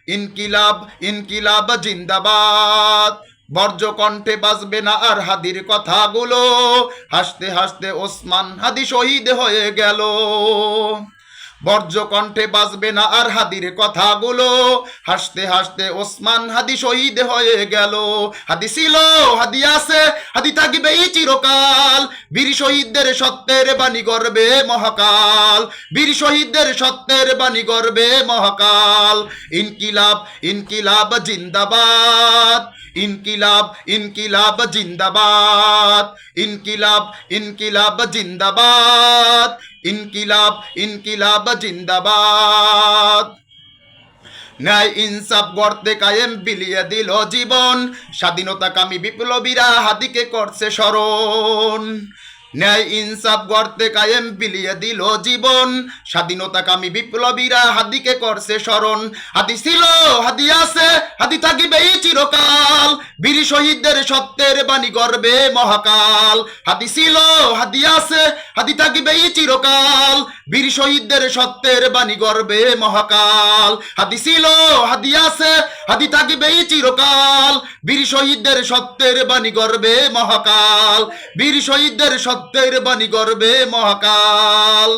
ইনকিলাব ইনকিলাব জিন্দাবাদ। বর্জ্য কণ্ঠে বাজবে না আর হাদির কথাগুলো, হাসতে হাসতে ওসমান হাদি শহীদ হয়ে গেল। বর্জ্য কণ্ঠে বাজবে না আর হাদির কথাগুলো, হাসতে হাসতে ওসমান হাদি শহীদ হয়ে গেল। হাদি ছিল, হাদি আছে, হাদি থাকবেই চিরকাল, বীর শহীদদের সত্যের বাণী গর্বে মহাকাল, বীর শহীদদের সত্যের বাণী গর্বে মহাকাল। ইনকিলাব ইনকিলাব জিন্দাবাদ, ইনকিলাব ইনকিলাব জিন্দাবাদ, ইনকিলাব ইনকিলাব জিন্দাবাদ, ইনকিলাব ইনকিলাব জিন্দাবাদ। ন্যায় ইনসাফ গর্তে কায়েম বিলিয়ে দিল জীবন, স্বাধীনতাকামী বিপ্লবীরা হাদিকে করছে স্মরণ। ন্যায় ইনসাফ গর্তে কায়েম বিলিয়ে দিল জীবন, স্বাধীনতাকামী বিপ্লবীরা হাদিকে করছে স্মরণ। হাদি ছিল, হাদি আছে, হাদি থাকিবেই চিরকাল, বীর শহীদদের সত্যের বাণী গর্বে মহাকাল। হাদি ছিল, হাদি আছে, হাদি থাকিবেই চিরকাল, বীর শহীদদের সত্যের বাণী গর্বে মহাকাল। হাদি ছিল, হাদি আছে, হাদি থাকিবেই চিরকাল, বীর শহীদদের সত্যের বাণী গর্বে মহাকাল, বীর শহীদদের সত্যের বাণী গর্বে মহাকাল।